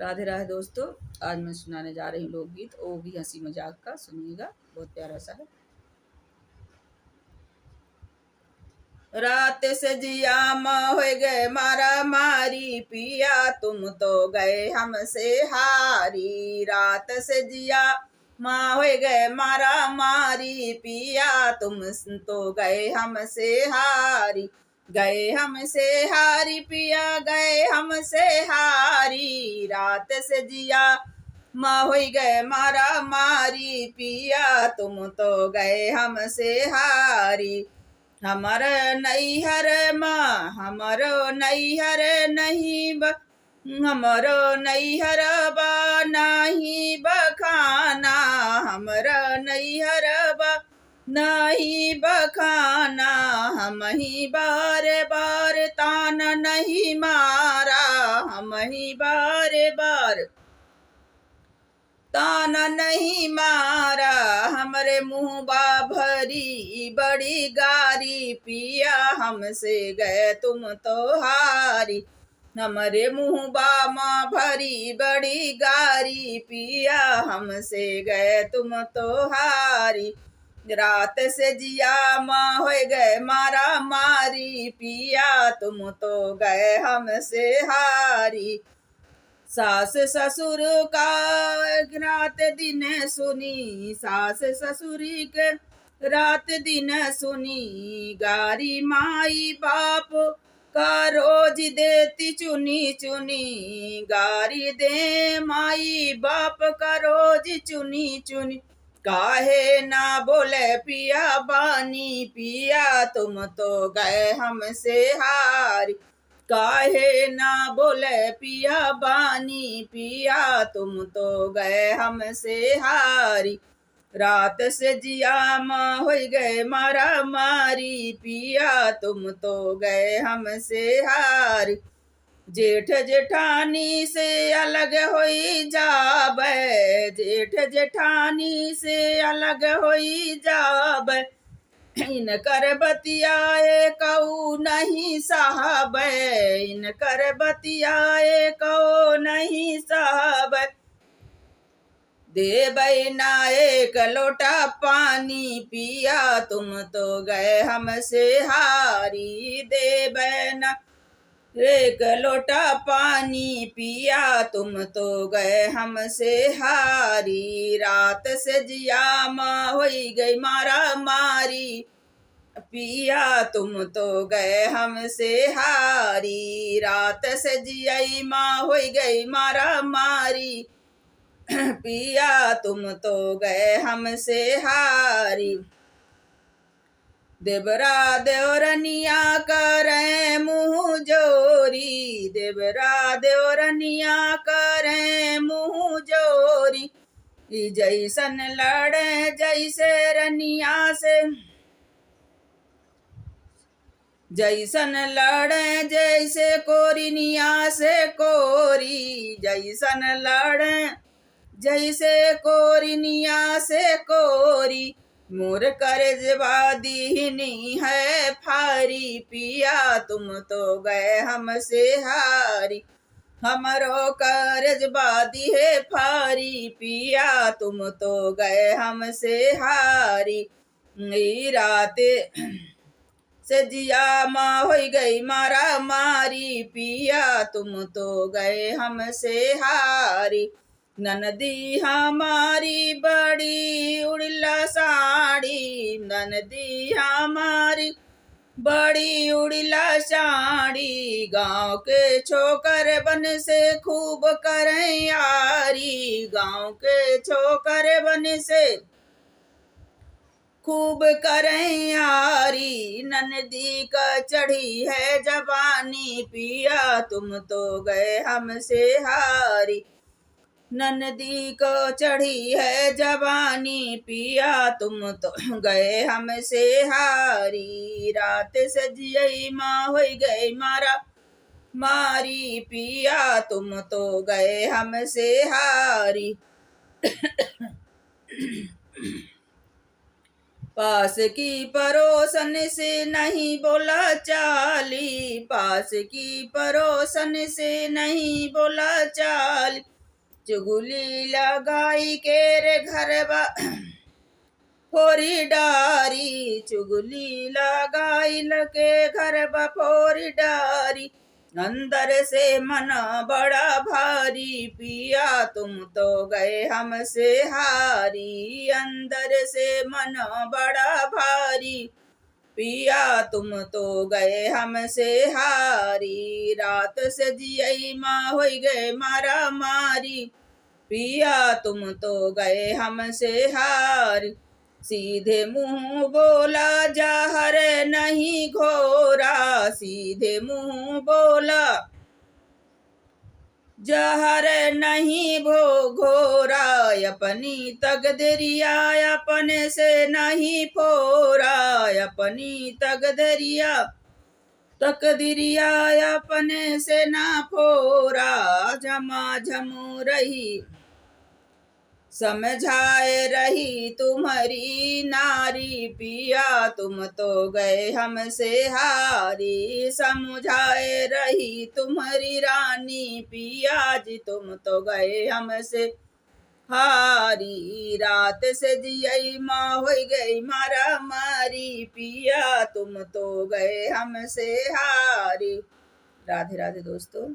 राधे राधे दोस्तों। आज मैं सुनाने जा रही हूँ लोकगीत, वो भी हंसी मजाक का। सुनिएगा, बहुत प्यारा सा है। रात से जिया हो गए मारा मारी, पिया तुम तो गए हमसे हारी। रात से जिया हो गए मारा मारी, पिया तुम तो गए हमसे हारी। गए हमसे हारी पिया, गए हमसे हारी। रात से जिया हो गए मारा मारी, पिया तुम तो गए हमसे हारी। हमर नैहर माँ हमरो नैहर नहीं हमरो नैहर बा नहीं बखाना। हमरो नैहर बा नहीं बखाना, हम ही बार बार ताना नहीं मारा। हम ही बार बार ताना नहीं मारा। हमरे मुँह बा भरी बड़ी गारी, पिया हमसे गए तुम तो हारी। हमरे मुँह बा माँ भरी बड़ी गारी, पिया हमसे गए तुम तो हारी। रात से जिया माँ हो गए मारा मारी, पिया तुम तो गए हमसे हारी। सास ससुर का रात दिन सुनी, सास ससुरी के रात दिन सुनी। गारी माई बाप का रोज देती चुनी चुनी, गारी दे माई बाप का रोज चुनी चुनी। काहे ना बोले पिया बानी, पिया तुम तो गए हमसे हारी। काहे ना बोले पिया बानी, पिया तुम तो गए हमसे हारी। रात से जिया माँ हो गए मारा मारी, पिया तुम तो गए हमसे हारी। जेठ जेठानी से अलग होई जाबे, जेठ जेठानी से अलग होई जाबे। इनकर बतियाए कऊ नहीं साहब, इनकर बतियाए कऊ नहीं साहब। देबै ना एक लोटा पानी, पिया तुम तो गए हमसे हारी। देबै ना एक लोटा पानी, पिया तुम तो गए हमसे हारी। रात से जिया माँ हो गई मारा मारी, पिया तुम तो गए हमसे हारी। रात से जियाई माँ हो गई मारा मारी, पिया तुम तो गए हमसे हारी। देवरा देवरनिया करे मुँह जोरी, देवरा देवरनिया करे मुँह जोरी। जैसन लड़े जैसे रनिया से, जैसन लड़े जैसे कोरिनिया से कोरी। जैसन लड़े जैसे कोरिनिया से कोरी, मोर करजवा दीहनी है फारी। पिया तुम तो गए हमसे हारी। हमरो करजवा दिहे फारी, पिया तुम तो गए हमसे हारी। राते से जिया माँ हो गई मारा मारी, पिया तुम तो गए हमसे हारी। ननदी हमारी बड़ी उड़ला साड़ी, ननदी हमारी बड़ी उड़ला साड़ी। गाँव के छोकर बन से खूब करें यारी, गाँव के छोकर बन से खूब करें यारी। ननदी का चढ़ी है जवानी, पिया तुम तो गए हमसे हारी। ननदी को चढ़ी है जवानी, पिया तुम तो गए हमसे हारी। रात सजियई माँ हो गई मारा मारी, पिया तुम तो गए हमसे हारी। पास की परोसन से नहीं बोला चाली, पास की परोसन से नहीं बोला चाली। चुगली लगाई के रे घरवा फोरी डारी, चुगली लगाई लगे घरवा फोरी डारी। अंदर से मन बड़ा भारी, पिया तुम तो गए हमसे हारी। अंदर से मन बड़ा भारी, पिया तुम तो गए हमसे हारी। रात से जियई माँ हो गए मारा मारी, पिया तुम तो गए हमसे हारी। सीधे मुंह बोला जहर नहीं घोरा, सीधे मुंह बोला जहर नहीं भो घोरा। अपनी तकदरिया अपने से नहीं फोरा, अपनी तकदरिया अपने से ना फोरा। झमाझम रही समझाए रही तुम्हारी नारी, पिया तुम तो गए हमसे हारी। समझाए रही तुम्हारी रानी, पिया जी तुम तो गए हमसे हारी। रात से जियई माँ हो गई मारा मारी, पिया तुम तो गए हमसे हारी। राधे राधे दोस्तों।